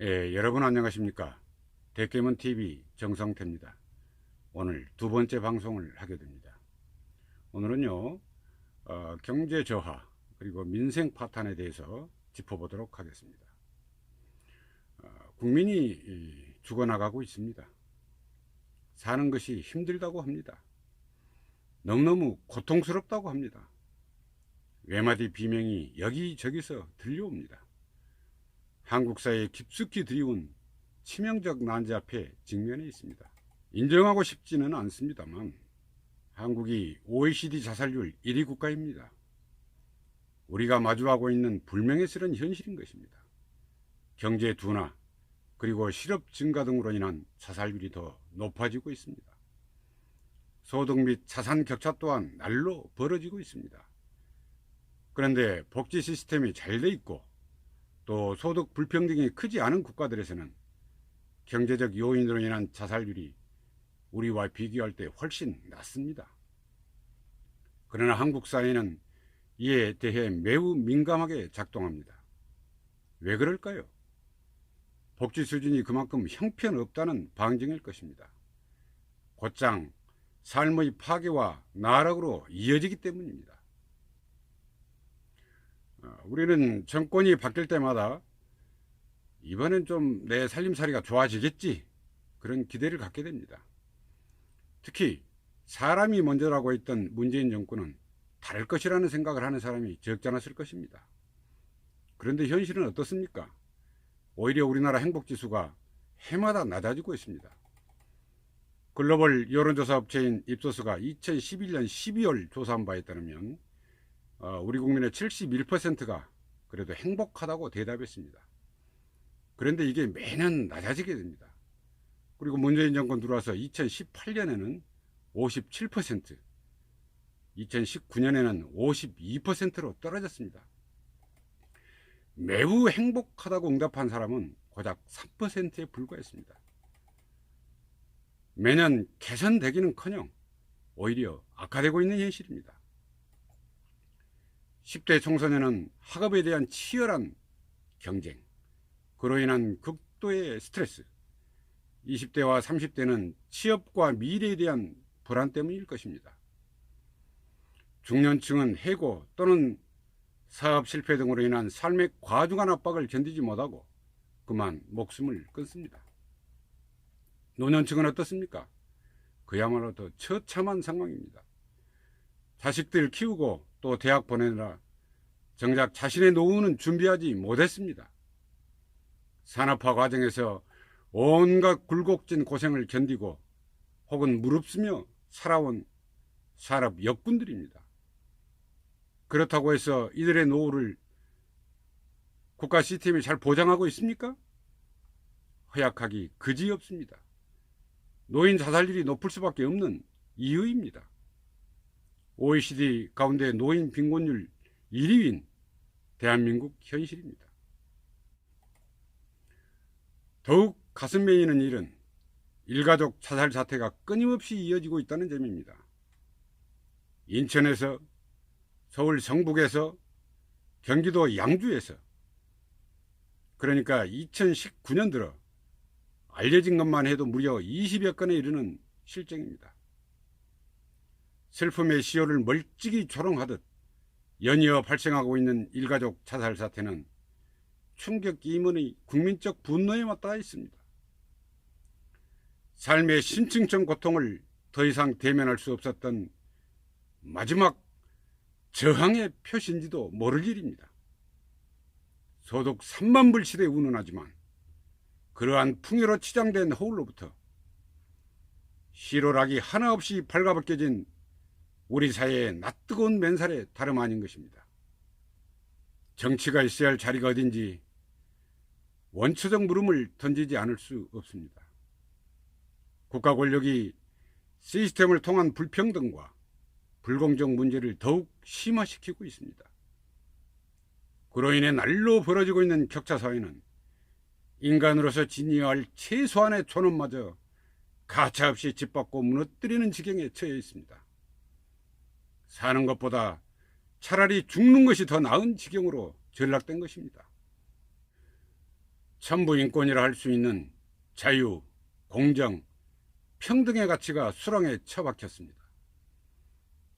여러분 안녕하십니까? 대깨문TV 정성태입니다. 오늘 두 번째 방송을 하게 됩니다. 오늘은요, 경제 저하 그리고 민생 파탄에 대해서 짚어보도록 하겠습니다. 국민이 죽어나가고 있습니다. 사는 것이 힘들다고 합니다. 너무너무 고통스럽다고 합니다. 외마디 비명이 여기저기서 들려옵니다. 한국 사회에 깊숙이 드리운 치명적 난제 앞에 직면해 있습니다. 인정하고 싶지는 않습니다만 한국이 OECD 자살률 1위 국가입니다. 우리가 마주하고 있는 불명예스러운 현실인 것입니다. 경제 둔화 그리고 실업 증가 등으로 인한 자살률이 더 높아지고 있습니다. 소득 및 자산 격차 또한 날로 벌어지고 있습니다. 그런데 복지 시스템이 잘 돼 있고 또 소득 불평등이 크지 않은 국가들에서는 경제적 요인으로 인한 자살률이 우리와 비교할 때 훨씬 낮습니다. 그러나 한국 사회는 이에 대해 매우 민감하게 작동합니다. 왜 그럴까요? 복지 수준이 그만큼 형편없다는 방증일 것입니다. 곧장 삶의 파괴와 나락으로 이어지기 때문입니다. 우리는 정권이 바뀔 때마다 이번엔 좀 내 살림살이가 좋아지겠지, 그런 기대를 갖게 됩니다. 특히 사람이 먼저라고 했던 문재인 정권은 다를 것이라는 생각을 하는 사람이 적지 않았을 것입니다. 그런데 현실은 어떻습니까? 오히려 우리나라 행복지수가 해마다 낮아지고 있습니다. 글로벌 여론조사 업체인 입소스가 2011년 12월 조사한 바에 따르면 우리 국민의 71%가 그래도 행복하다고 대답했습니다. 그런데 이게 매년 낮아지게 됩니다. 그리고 문재인 정권 들어와서 2018년에는 57%, 2019년에는 52%로 떨어졌습니다. 매우 행복하다고 응답한 사람은 고작 3%에 불과했습니다. 매년 개선되기는커녕 오히려 악화되고 있는 현실입니다. 10대 청소년은 학업에 대한 치열한 경쟁, 그로 인한 극도의 스트레스, 20대와 30대는 취업과 미래에 대한 불안 때문일 것입니다. 중년층은 해고 또는 사업 실패 등으로 인한 삶의 과중한 압박을 견디지 못하고 그만 목숨을 끊습니다. 노년층은 어떻습니까? 그야말로 더 처참한 상황입니다. 자식들 키우고 또 대학 보내느라 정작 자신의 노후는 준비하지 못했습니다. 산업화 과정에서 온갖 굴곡진 고생을 견디고 혹은 무릅쓰며 살아온 산업 역군들입니다. 그렇다고 해서 이들의 노후를 국가 시스템이 잘 보장하고 있습니까? 허약하기 그지없습니다. 노인 자살률이 높을 수밖에 없는 이유입니다. OECD 가운데 노인 빈곤율 1위인 대한민국 현실입니다. 더욱 가슴 메이는 일은 일가족 자살 사태가 끊임없이 이어지고 있다는 점입니다. 인천에서, 서울 성북에서, 경기도 양주에서, 그러니까 2019년 들어 알려진 것만 해도 무려 20여 건에 이르는 실정입니다. 슬픔의 시효를 멀찍이 조롱하듯 연이어 발생하고 있는 일가족 자살 사태는 충격 이문의 국민적 분노에 맞닿아 있습니다. 삶의 심층적 고통을 더 이상 대면할 수 없었던 마지막 저항의 표시인지도 모를 일입니다. 소득 3만 불 시대에 운운하지만 그러한 풍요로 치장된 허울로부터 시로락이 하나 없이 발가벗겨진 우리 사회의 낯뜨거운 맨살에 다름 아닌 것입니다. 정치가 있어야 할 자리가 어딘지 원초적 물음을 던지지 않을 수 없습니다. 국가 권력이 시스템을 통한 불평등과 불공정 문제를 더욱 심화시키고 있습니다. 그로 인해 날로 벌어지고 있는 격차 사회는 인간으로서 지니어야 할 최소한의 존엄마저 가차없이 짓밟고 무너뜨리는 지경에 처해 있습니다. 사는 것보다 차라리 죽는 것이 더 나은 지경으로 전락된 것입니다. 천부 인권이라 할 수 있는 자유, 공정, 평등의 가치가 수렁에 처박혔습니다.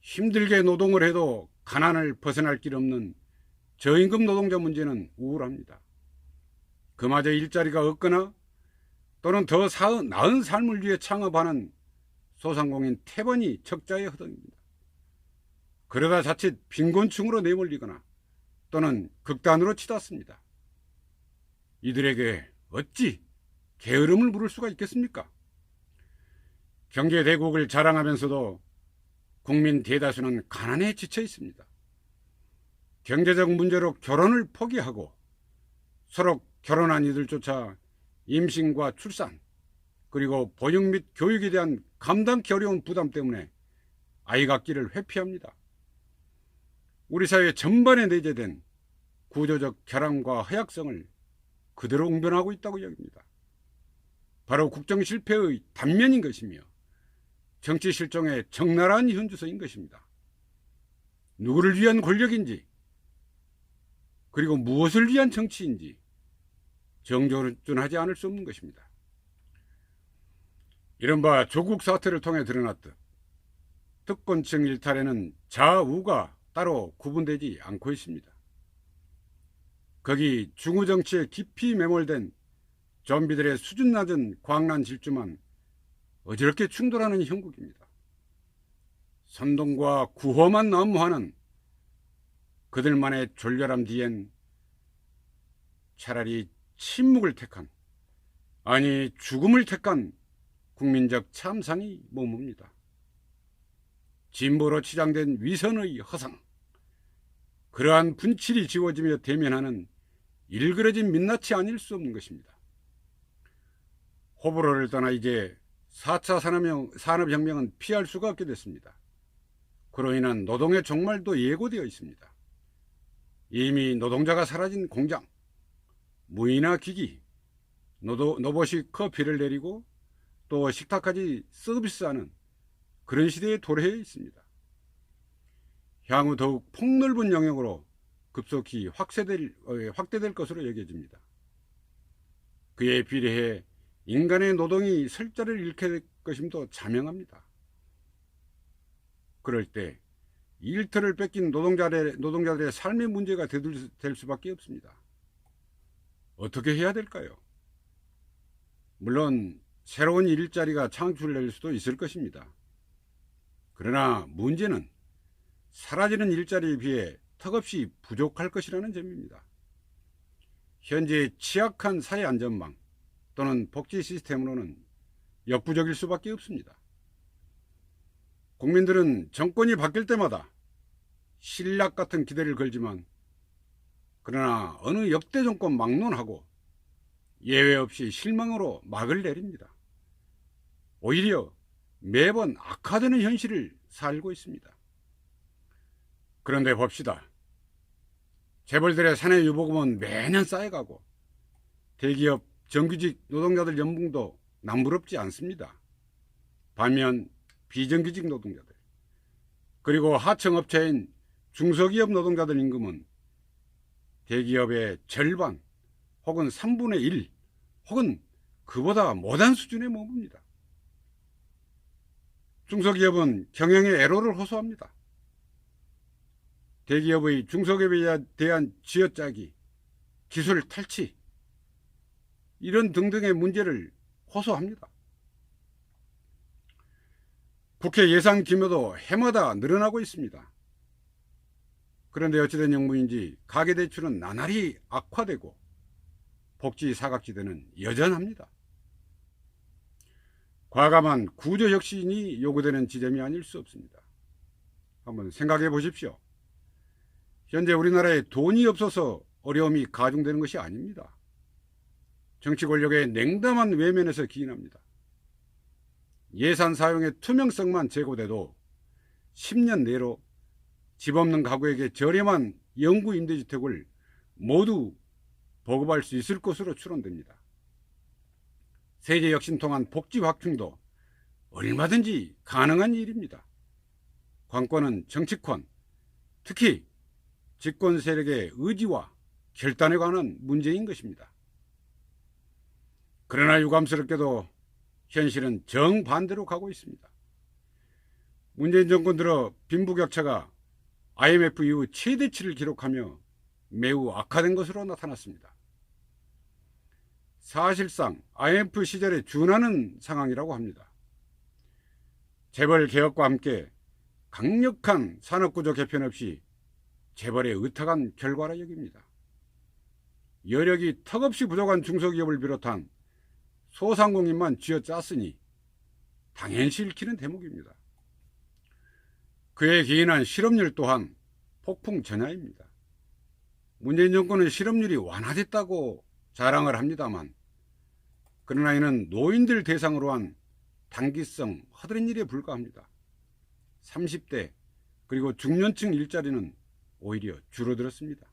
힘들게 노동을 해도 가난을 벗어날 길 없는 저임금 노동자 문제는 우울합니다. 그마저 일자리가 없거나 또는 더 나은 삶을 위해 창업하는 소상공인 태반이 적자에 허덕입니다. 그러다 자칫 빈곤층으로 내몰리거나 또는 극단으로 치닫습니다. 이들에게 어찌 게으름을 물을 수가 있겠습니까? 경제 대국을 자랑하면서도 국민 대다수는 가난에 지쳐 있습니다. 경제적 문제로 결혼을 포기하고 서로 결혼한 이들조차 임신과 출산 그리고 보육 및 교육에 대한 감당기 어려운 부담 때문에 아이 갖기를 회피합니다. 우리 사회 전반에 내재된 구조적 결함과 허약성을 그대로 웅변하고 있다고 여깁니다. 바로 국정 실패의 단면인 것이며 정치 실종의 적나라한 현주소인 것입니다. 누구를 위한 권력인지 그리고 무엇을 위한 정치인지 정조준하지 않을 수 없는 것입니다. 이른바 조국 사태를 통해 드러났듯 특권층 일탈에는 좌우가 따로 구분되지 않고 있습니다. 거기 중우 정치에 깊이 매몰된 좀비들의 수준 낮은 광란 질주만 어지럽게 충돌하는 형국입니다. 선동과 구호만 난무하는 그들만의 졸렬함 뒤엔 차라리 침묵을 택한, 아니 죽음을 택한 국민적 참상이 머뭅니다. 진보로 치장된 위선의 허상, 그러한 분칠이 지워지며 대면하는 일그러진 민낯이 아닐 수 없는 것입니다. 호불호를 떠나 이제 4차 산업혁명은 피할 수가 없게 됐습니다. 그로 인한 노동의 종말도 예고되어 있습니다. 이미 노동자가 사라진 공장, 무인화 기기, 로봇이 커피를 내리고 또 식탁까지 서비스하는 그런 시대에 도래해 있습니다. 향후 더욱 폭넓은 영역으로 급속히 확대될 것으로 여겨집니다. 그에 비례해 인간의 노동이 설자를 잃게 될 것임도 자명합니다. 그럴 때 일터를 뺏긴 노동자들의 삶의 문제가 될 수밖에 없습니다. 어떻게 해야 될까요? 물론 새로운 일자리가 창출될 수도 있을 것입니다. 그러나 문제는 사라지는 일자리에 비해 턱없이 부족할 것이라는 점입니다. 현재 취약한 사회 안전망 또는 복지 시스템으로는 역부족일 수밖에 없습니다. 국민들은 정권이 바뀔 때마다 신락 같은 기대를 걸지만 그러나 어느 역대 정권 막론하고 예외 없이 실망으로 막을 내립니다. 오히려 매번 악화되는 현실을 살고 있습니다. 그런데 봅시다. 재벌들의 사내 유보금은 매년 쌓여가고 대기업 정규직 노동자들 연봉도 남부럽지 않습니다. 반면 비정규직 노동자들 그리고 하청업체인 중소기업 노동자들 임금은 대기업의 절반 혹은 3분의 1 혹은 그보다 못한 수준에 머뭅니다. 중소기업은 경영의 애로를 호소합니다. 대기업의 중소기업에 대한 쥐어짜기, 기술 탈취 이런 등등의 문제를 호소합니다. 국회 예산 규모도 해마다 늘어나고 있습니다. 그런데 어찌된 영문인지 가계대출은 나날이 악화되고 복지 사각지대는 여전합니다. 과감한 구조혁신이 요구되는 지점이 아닐 수 없습니다. 한번 생각해 보십시오. 현재 우리나라에 돈이 없어서 어려움이 가중되는 것이 아닙니다. 정치 권력의 냉담한 외면에서 기인합니다. 예산 사용의 투명성만 제고돼도 10년 내로 집 없는 가구에게 저렴한 영구 임대주택을 모두 보급할 수 있을 것으로 추론됩니다. 세제 혁신 통한 복지 확충도 얼마든지 가능한 일입니다. 관건은 정치권, 특히 집권 세력의 의지와 결단에 관한 문제인 것입니다. 그러나 유감스럽게도 현실은 정반대로 가고 있습니다. 문재인 정권 들어 빈부격차가 IMF 이후 최대치를 기록하며 매우 악화된 것으로 나타났습니다. 사실상 IMF 시절에 준하는 상황이라고 합니다. 재벌 개혁과 함께 강력한 산업구조 개편 없이 재벌에 의탁한 결과라 여깁니다. 여력이 턱없이 부족한 중소기업을 비롯한 소상공인만 쥐어짰으니 당연시 읽히는 대목입니다. 그에 기인한 실업률 또한 폭풍전야입니다. 문재인 정권은 실업률이 완화됐다고 자랑을 합니다만, 그러나 이는 노인들 대상으로 한 단기성 허드렛 일에 불과합니다. 30대 그리고 중년층 일자리는 오히려 줄어들었습니다.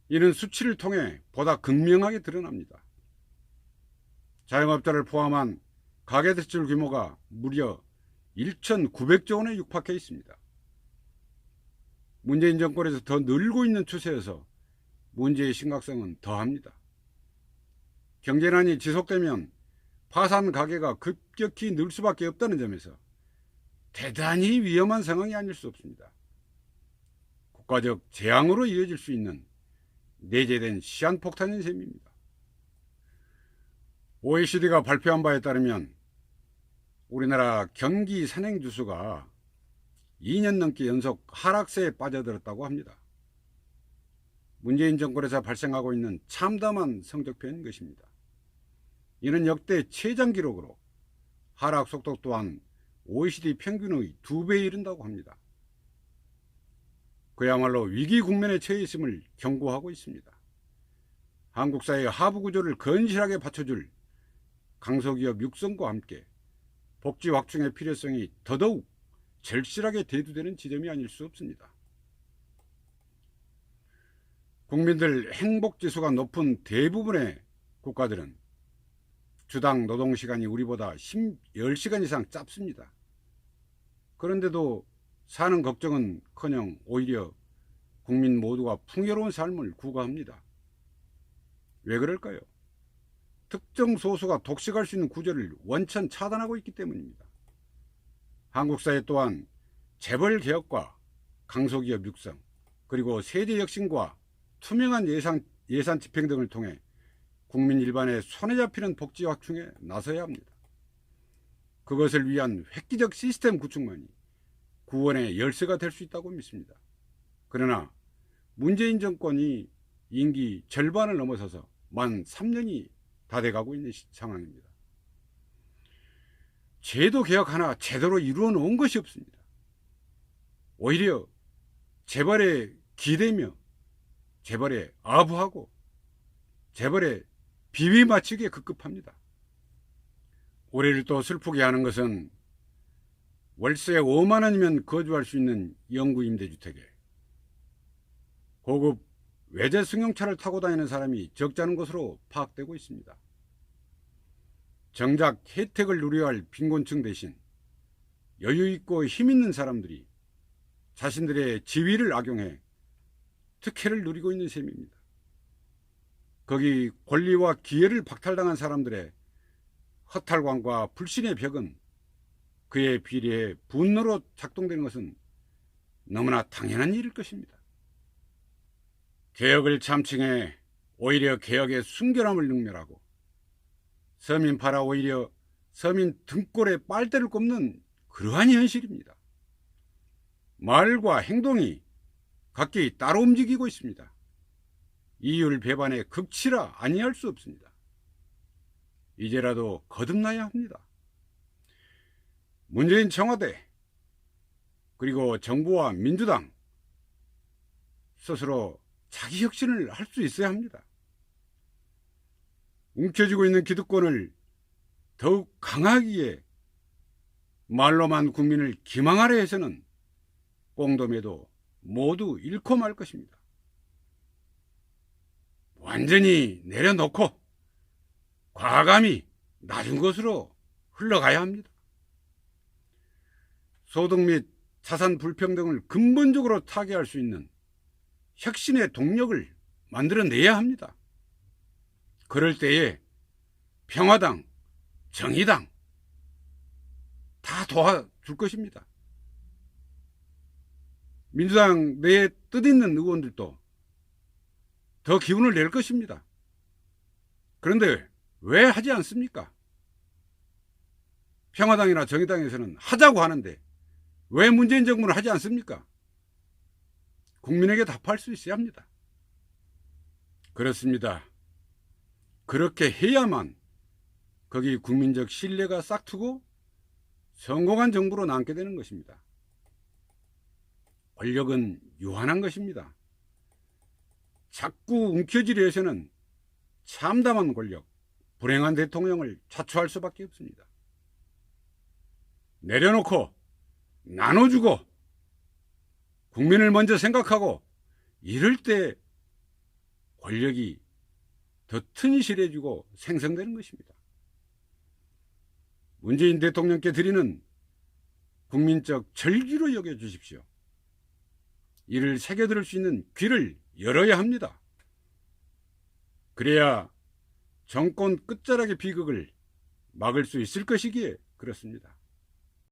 이는 수치를 통해 보다 극명하게 드러납니다. 자영업자를 포함한 가계대출 규모가 무려 1,900조 원에 육박해 있습니다. 문재인 정권에서 더 늘고 있는 추세여서 문제의 심각성은 더합니다. 경제난이 지속되면 파산 가계가 급격히 늘 수밖에 없다는 점에서 대단히 위험한 상황이 아닐 수 없습니다. 국가적 재앙으로 이어질 수 있는 내재된 시한폭탄인 셈입니다. OECD가 발표한 바에 따르면 우리나라 경기 선행지수가 2년 넘게 연속 하락세에 빠져들었다고 합니다. 문재인 정권에서 발생하고 있는 참담한 성적표인 것입니다. 이는 역대 최장 기록으로 하락 속도 또한 OECD 평균의 2배에 이른다고 합니다. 그야말로 위기 국면에 처해 있음을 경고하고 있습니다. 한국 사회의 하부 구조를 건실하게 받쳐줄 강소기업 육성과 함께 복지 확충의 필요성이 더더욱 절실하게 대두되는 지점이 아닐 수 없습니다. 국민들 행복지수가 높은 대부분의 국가들은 주당 노동시간이 우리보다 10시간 이상 짧습니다. 그런데도 사는 걱정은커녕 오히려 국민 모두가 풍요로운 삶을 구가합니다. 왜 그럴까요? 특정 소수가 독식할 수 있는 구조를 원천 차단하고 있기 때문입니다. 한국 사회 또한 재벌 개혁과 강소기업 육성, 그리고 세제 혁신과 투명한 예산 집행 등을 통해 국민 일반의 손에 잡히는 복지 확충에 나서야 합니다. 그것을 위한 획기적 시스템 구축만이 구원의 열쇠가 될 수 있다고 믿습니다. 그러나 문재인 정권이 임기 절반을 넘어서서 만 3년이 다 돼가고 있는 상황입니다. 제도 개혁 하나 제대로 이루어 놓은 것이 없습니다. 오히려 재벌에 기대며 재벌에 아부하고 재벌에 비비 맞추기에 급급합니다. 우리를 또 슬프게 하는 것은 월세 5만 원이면 거주할 수 있는 영구 임대주택에 고급 외제 승용차를 타고 다니는 사람이 적잖은 것으로 파악되고 있습니다. 정작 혜택을 누려야 할 빈곤층 대신 여유있고 힘있는 사람들이 자신들의 지위를 악용해 특혜를 누리고 있는 셈입니다. 거기 권리와 기회를 박탈당한 사람들의 허탈감과 불신의 벽은 그에 비례해 분노로 작동되는 것은 너무나 당연한 일일 것입니다. 개혁을 참칭해 오히려 개혁의 순결함을 능멸하고 서민 팔아 오히려 서민 등골에 빨대를 꼽는 그러한 현실입니다. 말과 행동이 각기 따로 움직이고 있습니다. 이율 배반에 극치라 아니할 수 없습니다. 이제라도 거듭나야 합니다. 문재인 청와대 그리고 정부와 민주당 스스로 자기 혁신을 할 수 있어야 합니다. 움켜쥐고 있는 기득권을 더욱 강하기에 말로만 국민을 기망하려 해서는 꽁돔에도 모두 잃고 말 것입니다. 완전히 내려놓고 과감히 낮은 것으로 흘러가야 합니다. 소득 및 자산 불평등을 근본적으로 타개할 수 있는 혁신의 동력을 만들어내야 합니다. 그럴 때에 평화당, 정의당 다 도와줄 것입니다. 민주당 내에 뜻있는 의원들도 더 기운을 낼 것입니다. 그런데 왜 하지 않습니까? 평화당이나 정의당에서는 하자고 하는데 왜 문재인 정부는 하지 않습니까? 국민에게 답할 수 있어야 합니다. 그렇습니다. 그렇게 해야만 거기 국민적 신뢰가 싹트고 성공한 정부로 남게 되는 것입니다. 권력은 유한한 것입니다. 자꾸 움켜쥐려 해서는 참담한 권력, 불행한 대통령을 자초할 수밖에 없습니다. 내려놓고 나눠주고 국민을 먼저 생각하고 이럴 때 권력이 더 튼실해지고 생성되는 것입니다. 문재인 대통령께 드리는 국민적 절기로 여겨주십시오. 이를 새겨들을 수 있는 귀를 열어야 합니다. 그래야 정권 끝자락의 비극을 막을 수 있을 것이기에 그렇습니다.